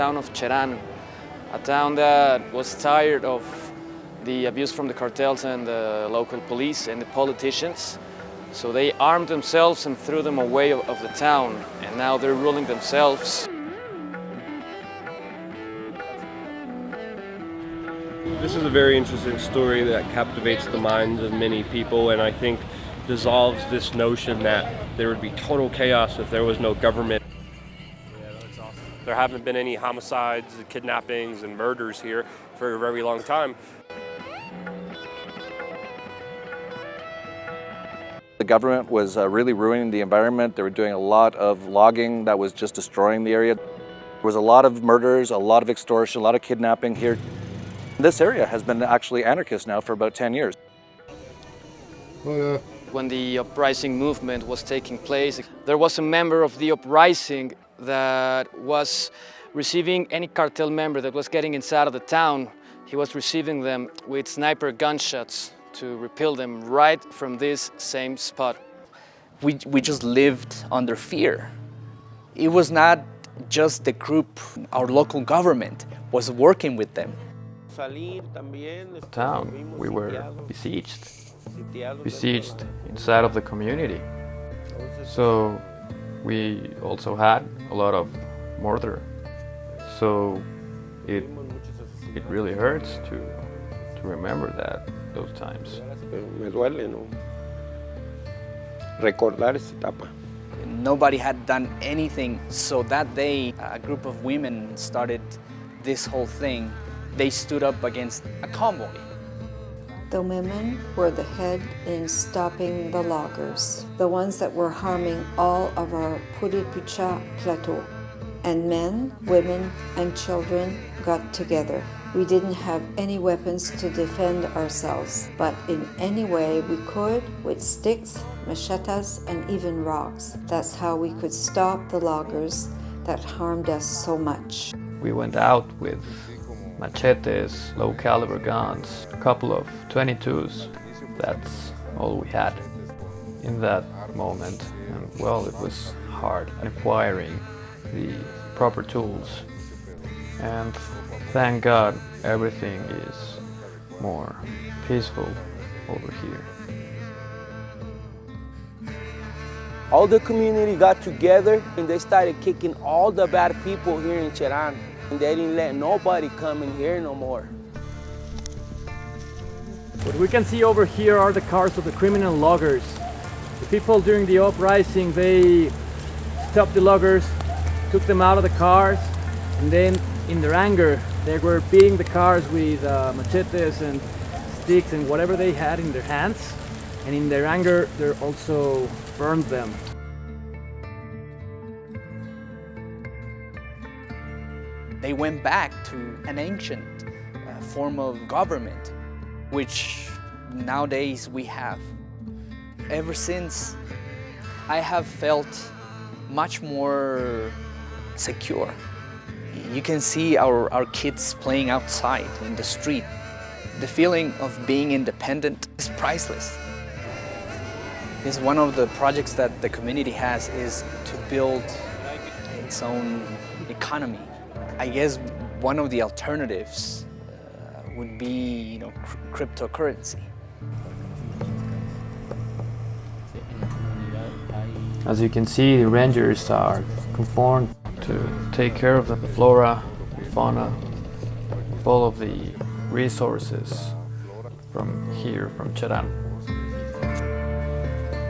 town of Cherán, a town that was tired of the abuse from the cartels and the local police and the politicians. So they armed themselves and threw them away of the town, and now they're ruling themselves. This is a very interesting story that captivates the minds of many people, and I think dissolves this notion that there would be total chaos if there was no government. Yeah, that's awesome. There haven't been any homicides, kidnappings, and murders here for a very long time. The government was really ruining the environment. They were doing a lot of logging that was just destroying the area. There was a lot of murders, a lot of extortion, a lot of kidnapping here. This area has been actually anarchist now for about 10 years. When the uprising movement was taking place, there was a member of the uprising that was receiving any cartel member that was getting inside of the town. He was receiving them with sniper gunshots to repel them right from this same spot. We just lived under fear. It was not just the group, our local government was working with them. Town, we were besieged inside of the community. So we also had a lot of murder. So it really hurts to remember those times. Me duele, ¿no? Recordar esa etapa. Nobody had done anything, so that day a group of women started this whole thing. They stood up against a convoy. The women were the head in stopping the loggers, the ones that were harming all of our Puripucha plateau. And men, women, and children got together. We didn't have any weapons to defend ourselves, but in any way we could, with sticks, machetas, and even rocks. That's how we could stop the loggers that harmed us so much. We went out with machetes, low caliber guns, a couple of 22s. That's all we had in that moment. And well, it was hard acquiring the proper tools. And thank God everything is more peaceful over here. All the community got together and they started kicking all the bad people here in Cherán. And they didn't let nobody come in here no more. What we can see over here are the cars of the criminal loggers. The people during the uprising, they stopped the loggers, took them out of the cars, and then in their anger, they were beating the cars with machetes and sticks and whatever they had in their hands. And in their anger, they also burned them. They went back to an ancient form of government, which nowadays we have. Ever since, I have felt much more secure. You can see our kids playing outside in the street. The feeling of being independent is priceless. It's one of the projects that the community has is to build its own economy. I guess one of the alternatives would be, cryptocurrency. As you can see, the rangers are conformed to take care of the flora, the fauna, all of the resources from here, from Cherán.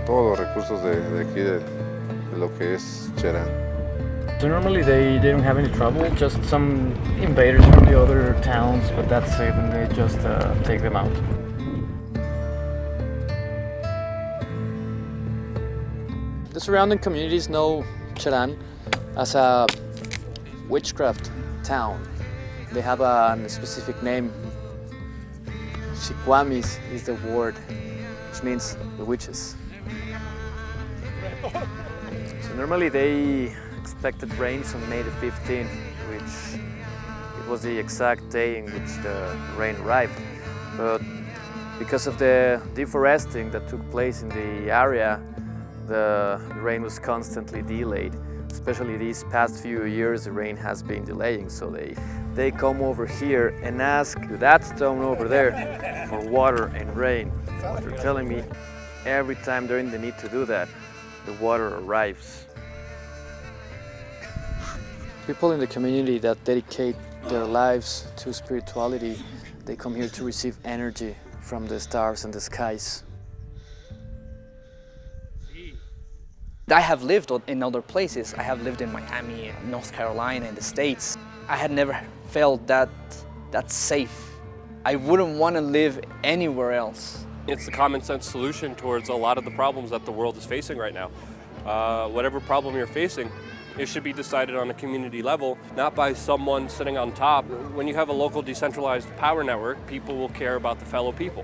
Todos los recursos de aquí, de lo que es Cherán. So normally they don't have any trouble, just some invaders from the other towns, but that's it, and they just take them out. The surrounding communities know Cherán as a witchcraft town. They have a specific name. Chiquamis is the word, which means the witches. So normally they expected rains on May the 15th, which it was the exact day in which the rain arrived. But because of the deforesting that took place in the area, the rain was constantly delayed. Especially these past few years, the rain has been delaying, so they come over here and ask that stone over there for water and rain. What they're telling me, every time they're in the need to do that, the water arrives. People in the community that dedicate their lives to spirituality, they come here to receive energy from the stars and the skies. I have lived in other places. I have lived in Miami, North Carolina, in the States. I had never felt that safe. I wouldn't want to live anywhere else. It's the common sense solution towards a lot of the problems that the world is facing right now. Whatever problem you're facing, it should be decided on a community level, not by someone sitting on top. When you have a local decentralized power network, people will care about the fellow people.